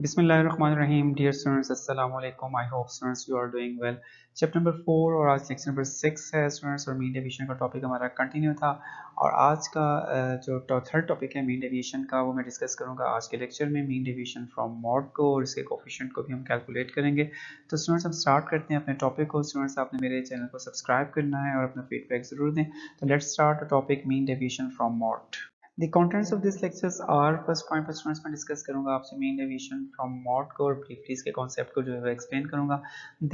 बिस्मिल्लाहिर्रहमानिर्रहीम dear students अस्सलाम वालेकुम। I hope students you are doing well. Chapter number 4 और आज लेक्चर नंबर 6 है स्टूडेंट्स, और मीन डेविएशन का टॉपिक हमारा कंटिन्यू था। और आज का जो थर्ड टॉपिक है मीन डेविएशन का, वो मैं डिस्कस करूंगा आज के लेक्चर में। मीन डेविएशन फ्रॉम मॉड को और इसके कोफिशिएंट को भी हम कैलकुलेट करेंगे। तो स्टूडेंट्स हम स्टार्ट करते हैं अपने टॉपिक को। स्टूडेंट्स आपने मेरे चैनल को सब्सक्राइब करना है और अपना फीडबैक जरूर दें। तो let's start the topic mean deviation from mod. The contents of this lectures are first point पर स्टूडेंट्स में डिस्कस करूंगा आपसे मीन डेविएशन फ्रॉम मॉड को और ब्रीफली इसके कॉन्सेप्ट को जो है वो एक्सप्लेन करूंगा।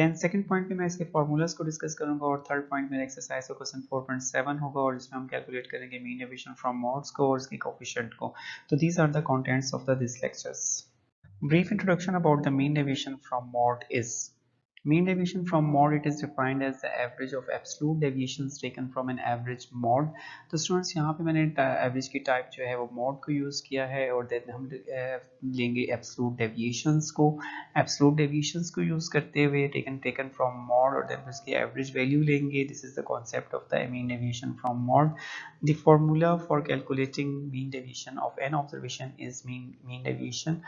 देन सेकंड पॉइंट पे मैं इसके फार्मूलाज को डिस्कस करूंगा और थर्ड पॉइंट में एक्सरसाइज का क्वेश्चन 4.7 होगा और जिसमें हम कैलकुलेट करेंगे मीन डेविएशन फ्रॉम मॉड्स को और इसके कोफिशिएंट को। तो these are the contents of the this lectures. Brief introduction about the mean deviation from mode is: mean deviation from mode, it is defined as the average of absolute deviations taken from an average mode। तो students यहाँ पे मैंने average की type जो है वो mod को use किया है और देन हम लेंगे एब्सोल्यूट डेविएशंस को। एब्सोल्यूट डेविएशंस को यूज़ करते हुए टेकन फ्रॉम मॉड और देन उसकी एवरेज वैल्यू लेंगे। This is the concept of the mean deviation from mod. The formula for calculating mean deviation of n observation is mean deviation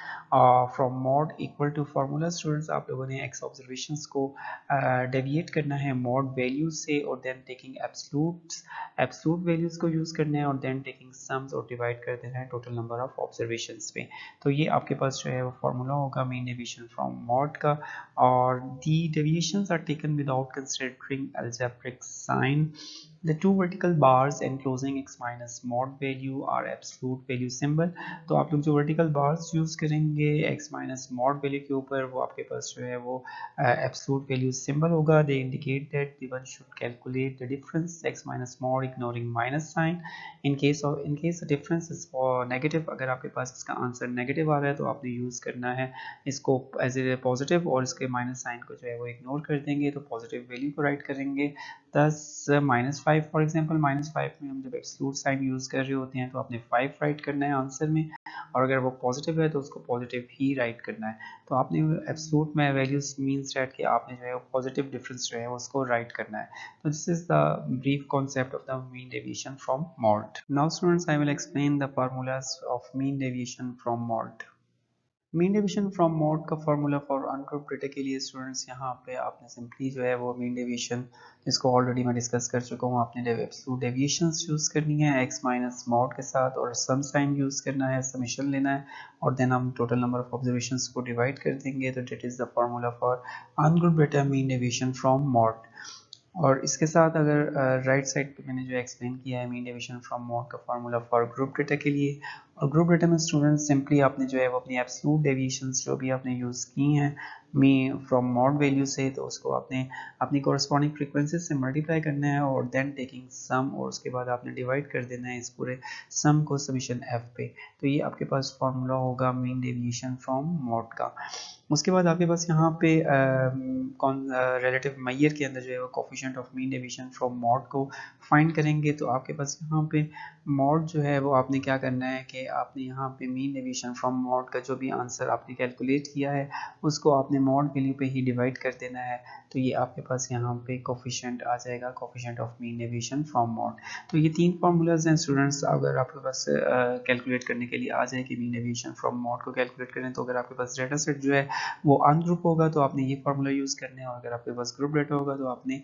from mode equal to formula। Students आप लोगों ने x observations को deviate करना है mod value से और then taking absolute values को use करना है और देन टेकिंग सम्स और डिवाइड कर देना है टोटल नंबर ऑफ ऑब्जर्वेशंस पे। तो ये आपके पास जो है वो फॉर्मूला होगा मीन डेविएशन फ्रॉम मॉड का। और the deviations are taken without considering algebraic sign. The two vertical bars enclosing x minus mod value are absolute value symbol। तो आप लोग जो वर्टिकल बार्स यूज करेंगे x माइनस मॉड वैल्यू के ऊपर, वो आपके पास जो है वो एब्सोल्यूट वैल्यू सिंबल होगा। They indicate that the one should calculate the difference x minus mode ignoring minus sign. In case the difference is negative, अगर आपके पास इसका आंसर नेगेटिव आ रहा है तो आपने यूज करना है इसको एज ए पॉजिटिव और इसके माइनस साइन को जो है वो इग्नोर कर देंगे, तो पॉजिटिव वैल्यू को राइट करेंगे। 5 फॉर एग्जांपल -5 में हम जब एब्सोल्यूट साइन यूज कर रहे होते हैं तो आपने 5 राइट करना है आंसर में, और अगर वो पॉजिटिव है तो उसको पॉजिटिव ही राइट करना है। तो आपने एब्सोल्यूट में वैल्यूज मींस दैट कि आपने जो है वो पॉजिटिव डिफरेंस जो है उसको राइट करना है। तो this is the brief concept of the mean deviation from mod. Now students I will explain the formulas of mean deviation from mod. Mean deviation from mode का फॉर्मूला फॉर अनग्रुप डेटा के लिए students यहाँ पे आपने simply जो है वो mean deviation, जिसको ऑलरेडी मैं डिस्कस कर चुका हूँ, आपने एब्सोल्यूट डेविएशंस यूज़ करनी है x माइनस मॉड के साथ और सम साइन यूज़ करना है, समेशन लेना है और देन हम टोटल नंबर ऑफ ऑब्जर्वेशंस को डिवाइड कर देंगे। तो that is the formula for ungroup data mean deviation from mod. और इसके साथ अगर राइट साइड पे मैंने जो एक्सप्लेन किया है मीन डेविएशन फ्रॉम मॉड का फार्मूला फॉर ग्रुप डेटा के लिए, और ग्रुप डेटा में स्टूडेंट्स सिंपली आपने जो है वो अपनी एब्सोल्यूट डेविएशंस जो भी आपने यूज़ की हैं मी फ्रॉम मॉड वैल्यू से, तो उसको आपने अपनी कॉरस्पॉन्डिंग फ्रीक्वेंसी से मल्टीप्लाई करना है और देन टेकिंग सम, और उसके बाद आपने डिवाइड कर देना है इस पूरे सम को समीशन एफ पे। तो ये आपके पास फार्मूला होगा मीन डेविएशन फ्रॉम मॉड का। उसके बाद आपके पास यहाँ पे रिलेटिव मैयर के अंदर जो है वो coefficient of mean deviation from mode को फाइंड करेंगे। तो आपके पास यहाँ पे मॉड जो है वो आपने क्या करना है कि आपने यहाँ पे मीन डेविएशन फ्रॉम मॉड का जो भी आंसर आपने कैलकुलेट किया है उसको आपने मॉड वैल्यू पे ही डिवाइड कर देना है। तो ये आपके पास यहाँ पे कोफिशिएंट आ जाएगा, coefficient of mean deviation from mod. तो ये तीन फार्मूलाज हैं स्टूडेंट्स, अगर आपके पास कैलकुलेट करने के लिए आ जाए कि मीन डेविएशन फ्रॉम मॉड को कैलकुलेट करें, तो अगर आपके पास डेटा सेट जो है वो अनग्रुप होगा तो आपने ये फार्मूला यूज़ करना है, और अगर आपके पास ग्रुप डेटा होगा तो आपने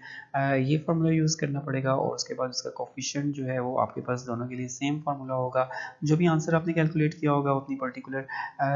ये फार्मूला यूज़ करना पड़ेगा, और उसके बाद उसका कोफिशिएंट जो है वो आपके पास दोनों के लिए सेम फार्मूला होगा। जो भी आंसर आपने कैलकुलेट किया होगा अपनी पर्टिकुलर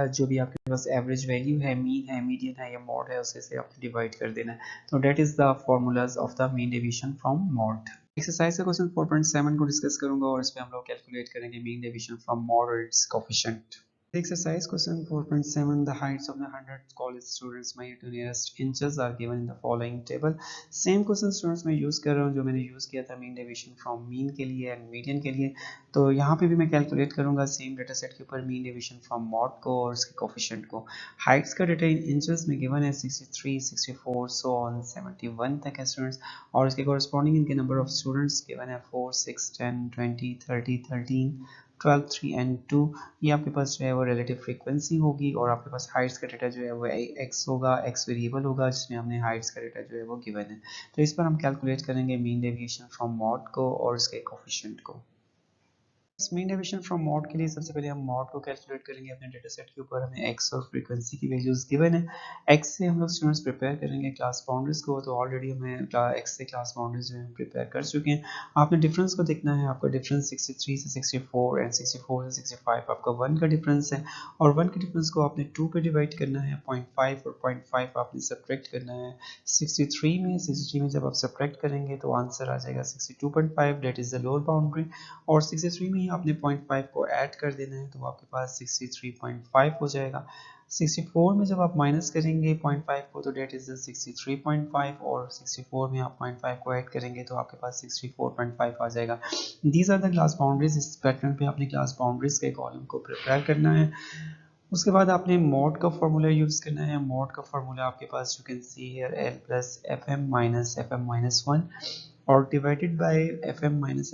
जो भी आपके पास एवरेज वैल्यू है, मीन है, मीडियन है या मॉड है, उसे से आपने डिवाइड कर देना है। तो that is the formulas of the mean deviation from mode. Exercise का क्वेश्चन 4.7 को डिस्कस करूंगा और इस पे हम लोग कैलकुलेट करेंगे मीन डेविएशन फ्रॉम मॉड और it's coefficient. Exercise question 4.7, the heights of the 100 college students measured to nearest inches are given in the following table। Same question students मैं यूज़ कर रहा हूँ जो मैंने यूज़ किया था मीन डेविएशन फ्रॉम मीन के लिए एंड मीडियन के लिए। तो यहाँ पे भी मैं कैलकुलेट करूँगा सेम डेटा सेट के ऊपर मीन डेविएशन फ्रॉम मॉड को और उसके कोफिशिएंट को। हाइट्स का डेटा इन इंचेस में गिवन है 63, 64 सो ऑन 71 तक है स्टूडेंट्स, और इसके कॉरस्पॉन्डिंग इनके नंबर ऑफ स्टूडेंट्स गिवन है 4, 6, 10, 20, 30, 13, 12, 3 एंड 2। ये आपके पास जो है वो रिलेटिव फ्रीक्वेंसी होगी, और आपके पास हाइट्स का डेटा जो है वो एक्स होगा, एक्स वेरिएबल होगा जिसमें हमने हाइट्स का डेटा जो है वो गिवन है। तो इस पर हम कैलकुलेट करेंगे मीन डेविएशन फ्रॉम मॉड को और इसके कोफिशिएंट को। मीन डेविएशन फ्रॉम मॉड के लिए सबसे पहले हम मॉड को कैलकुलेट करेंगे। अपने डेटा सेट के ऊपर हमें एक्स और फ्रीक्वेंसी की वैल्यूज गिवन है। एक्स से हम लोग स्टूडेंट्स प्रिपेयर करेंगे क्लास बाउंड्रीज को, तो ऑलरेडी हमें एक्स से क्लास बाउंड्रीज जो है प्रिपेयर कर चुके हैं। आपने डिफरेंस को देखना है, आपका डिफरेंस 63 से 64 एंड 64 से 65 आपका 1 का डिफरेंस है, और 1 के डिफरेंस को आपने 2 पे डिवाइड करना है, 0.5 और 0.5 आपने सब्ट्रैक्ट करना है। 63 में जब आप सब्ट्रैक्ट करेंगे तो आंसर आ जाएगा 62.5, that is the lower boundary, और 63 में ही आपने 0.5 को ऐड कर देना है, तो आपके पास 63.5 हो जाएगा। 64 में जब आप माइनस करेंगे 0.5 को, तो डेट इज 63.5, और 64 में आप 0.5 को ऐड करेंगे तो आपके पास 64.5 आ जाएगा। These are the class boundaries. इस पैटर्न पे अपनी क्लास बाउंड्रीज के कॉलम को प्रिपेयर करना है। उसके बाद आपने मोड का फॉर्मूला यूज करना है। मोड का फॉर्मूला आपके पास you can see here L plus F M minus one, और divided by F M minus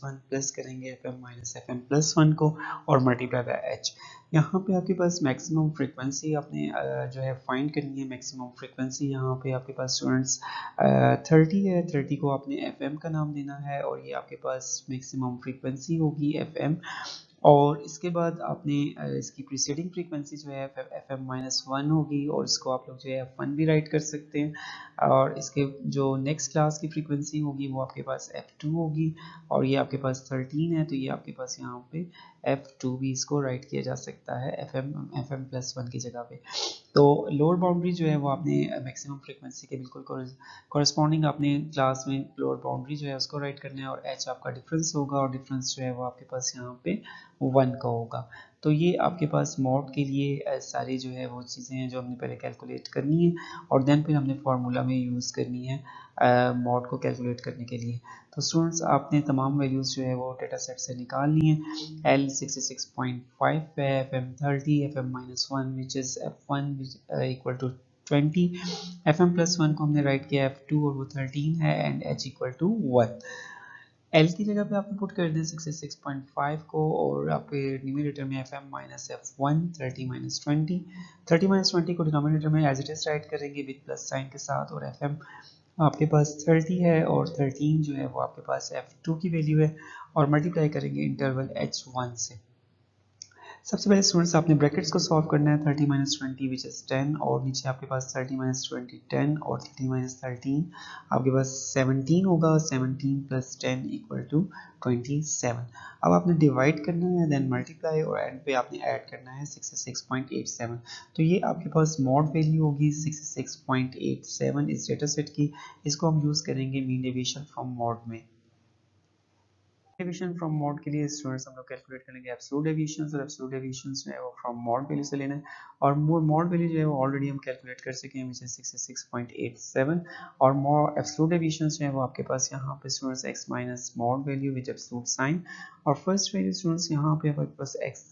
one, plus करेंगे एफ एम प्लस वन को, और मल्टीप्लाई बाय एच। यहाँ पे आपके पास मैक्सिमम फ्रीक्वेंसी आपने जो है फाइंड करनी है। मैक्सिमम फ्रीक्वेंसी यहाँ पे आपके पास स्टूडेंट्स 30 है। 30 को आपने एफ एम का नाम देना है, और ये आपके पास मैक्सिमम फ्रीक्वेंसी होगी एफ एम। और इसके बाद आपने इसकी प्रीसीडिंग फ्रीक्वेंसी जो है एफ एम माइनस वन होगी, और इसको आप लोग जो है एफ वन भी राइट कर सकते हैं। और इसके जो नेक्स्ट क्लास की फ्रीक्वेंसी होगी वो आपके पास एफ टू होगी, और ये आपके पास 13 है, तो ये आपके पास यहाँ पे एफ टू भी इसको राइट किया जा सकता है एफ एम प्लस वन की जगह पे। तो लोअर बाउंड्री जो है वो आपने मैक्सिमम फ्रीक्वेंसी के बिल्कुल कॉरेस्पॉन्डिंग अपने क्लास में लोअर बाउंड्री जो है उसको राइट करना है, और एच आपका डिफरेंस होगा, और डिफरेंस जो है वो आपके पास यहाँ पे 1 का होगा। तो ये आपके पास मॉड के लिए सारी जो है वो चीज़ें हैं जो हमने पहले कैलकुलेट करनी है, और देन फिर हमने फार्मूला में यूज़ करनी है मॉड को कैलकुलेट करने के लिए। तो स्टूडेंट्स आपने तमाम वैल्यूज़ जो है वो डेटा सेट से निकाल ली हैं। एल 66.5 है, f m 30, f M minus one which is f one equal to 20, f M plus one को हमने राइट किया एफ टू, और वो 13 है, and h equal to 1। L की जगह पे आपने पुट कर दें 66.5 को, और आपके न्यूमरेटर में f M minus f one, 30 माइनस 20 को डिनोमिनेटर में एज इट इज राइट करेंगे विद प्लस साइन के साथ, और एफ एम आपके पास 30 है, और 13 जो है वो आपके पास एफ टू की वैल्यू है, और मल्टीप्लाई करेंगे इंटरवल एच वन से। सबसे पहले स्टूडेंट्स आपने ब्रैकेट्स को सॉल्व करना है। 30 माइनस 20 विच इज 10, और नीचे आपके पास 30 माइनस 20 10, और 30 माइनस 13 आपके पास 17 होगा। 17 प्लस 10 इक्वल टू 27। अब आपने डिवाइड करना है, देन मल्टीप्लाई, और एंड पे आपने ऐड करना है 66.87। तो ये आपके पास मॉड वैल्यू होगी 66.87 इस डेटा सेट की। इसको हम यूज़ करेंगे मीन डेविएशन फ्रॉम मॉड में। डेविएशन फ्रॉम मॉड के लिए स्टूडेंट्स हम लोग कैलकुलेट करेंगे एब्सोल्यूट डेविएशंस, और एब्सोल्यूट डेविएशंस जो है वो फ्रॉम मॉड वैल्यू से लेना है, और मॉड वैल्यू जो है वो ऑलरेडी हम कैलकुलेट कर चुके हैं विच इज 66.87, और मॉड एब्सोल्यूट डेविएशंस जो है वो आपके पास यहाँ पे students x minus mode value with absolute sign, और फर्स्ट वैल्यू स्टूडेंट्स यहाँ पे आपके पास एक्स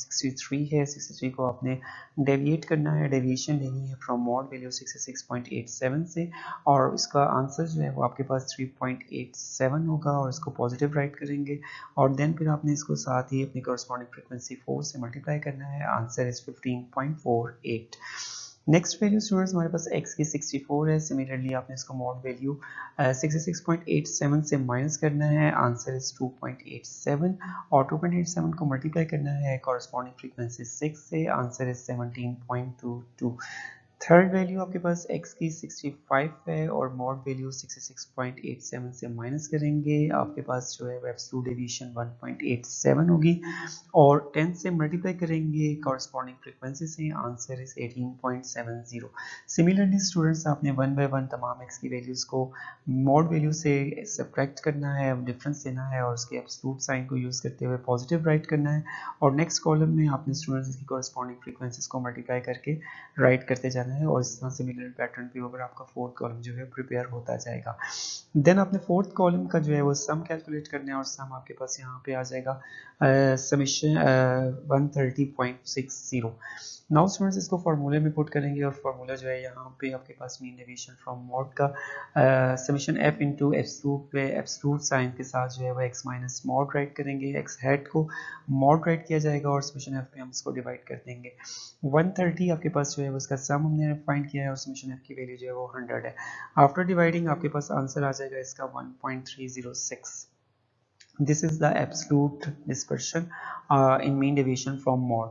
63 है। 63 को आपने डेविएट करना है, डेविएशन लेनी है फ्रॉम मॉड वैल्यू 66.87 से, और इसका आंसर जो है वो आपके पास 3.87 होगा, और इसको पॉजिटिव राइट करेंगे, और देन फिर आपने इसको साथ ही अपनी कॉरेस्पॉन्डिंग फ्रीक्वेंसी 4 से मल्टीप्लाई करना है। Answer is 15.48। Next value students हमारे पास x की 64 है। सिमिलरली आपने इसको मॉड वैल्यू 66.87 से माइनस करना है। आंसर इज 2.87, और 2.87 को मल्टीप्लाई करना है कॉरेस्पॉन्डिंग फ्रीक्वेंसी 6 से। Answer is 17.22। थर्ड वैल्यू आपके पास x की 65 है, और मॉड वैल्यू 66.87 से माइनस करेंगे, आपके पास जो है एब्सोल्यूट डेविएशन 1.87 होगी, और 10 से मल्टीप्लाई करेंगे कॉरेस्पॉन्डिंग फ्रीक्वेंसी से। Answer is 18.70। सिमिलरली स्टूडेंट्स आपने वन बाय वन तमाम x की वैल्यूज को मॉड वैल्यू से सब्ट्रैक्ट करना है, डिफरेंस देना है, और उसके एब्सोल्यूट साइन को यूज करते हुए पॉजिटिव राइट करना है, और नेक्स्ट कॉलम में आपने स्टूडेंट्स की कॉरेस्पॉन्डिंग फ्रीक्वेंसीज को मल्टीप्लाई करके राइट करते जाना है, और इस तरह सिमिलर पैटर्न पे ऊपर आपका फोर्थ कॉलम जो है प्रिपेयर होता जाएगा। देन आपने फोर्थ कॉलम का जो है वो सम कैलकुलेट करना है, और सम आपके पास यहाँ पे आ जाएगा समीशन 130.60। नाउ स्टूडेंट्स इसको फार्मूले में पुट करेंगे, और फार्मूला जो है यहाँ पे आपके पास मीन डेविएशन फ्रॉम मॉड का समीशन f इंटू एब्सोल्यूट पे एब्सोल्यूट साइन के साथ जो है वो x माइनस मॉड राइट करेंगे। x हेड को मॉड राइट किया जाएगा, और समीशन f पे हम इसको डिवाइड कर देंगे। 130 आपके पास जो है उसका सम हमने फाइंड किया है, और समीशन f की वैल्यू जो है वो 100 है। आफ्टर डिवाइडिंग आपके पास आंसर आ जाएगा इसका 1.306। This is the absolute dispersion in mean deviation from mode.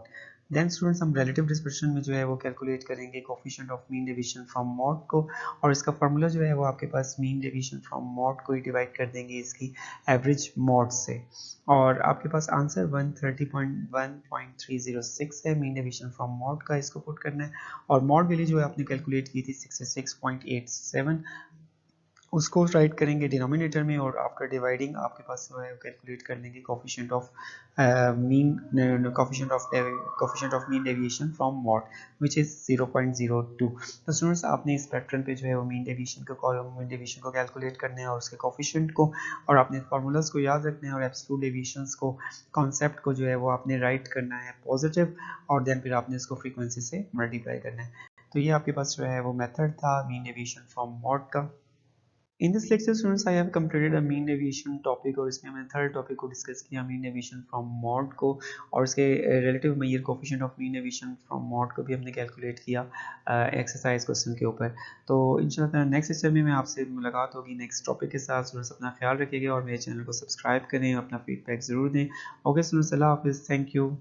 Then students हम रिलेटिव डिस्पर्शन में जो है वो कैलकुलेट करेंगे coefficient of mean deviation from mode को, और इसका फार्मूला जो है वो आपके पास मीन डेविएशन फ्रॉम मॉड को ही डिवाइड कर देंगे इसकी एवरेज मॉड से, और आपके पास आंसर 130.1.306 है मीन डेविएशन फ्रॉम मॉड का, इसको पुट करना है। और मॉड वैल्यू जो है आपने कैलकुलेट की थी 66.87, उसको राइट करेंगे डिनोमिनेटर में, और आफ्टर डिवाइडिंग आपके पास जो है कैलकुलेट कर लेंगे coefficient of mean coefficient of mean deviation from mod which is 0.02। तो स्टूडेंट्स आपने इस पैटर्न पे जो है वो मीन डेविएशन को कैलकुलेट करना है और उसके कोफिशिएंट को, और आपने फार्मूलाज को याद रखना है, और एब्सोल्यूट डेविएशंस को कॉन्सेप्ट को जो है वो आपने राइट करना है पॉजिटिव, और देन फिर आपने इसको फ्रीक्वेंसी से मल्टीप्लाई करना है। तो ये आपके पास जो है वो मेथड था मीन डेविएशन फ्रॉम मॉड का। In this lecture students I have completed a mean deviation topic, और इसमें हमने थर्ड टॉपिक को डिस्कस किया मीन डेविएशन फ्रॉम मॉड को, और उसके relative major coefficient of mean deviation from mode को भी हमने कैलकुलेट किया एक्सरसाइज क्वेश्चन के ऊपर। तो इंशाल्लाह नेक्स्ट लेक्चर में मैं आपसे मुलाकात होगी नेक्स्ट टॉपिक के साथ। स्टूडेंट्स अपना ख्याल रखिएगा और मेरे चैनल को सब्सक्राइब करें, अपना फीडबैक ज़रूर दें। ओके स्टूडेंट्स, अल्लाह हाफिज़, थैंक यू।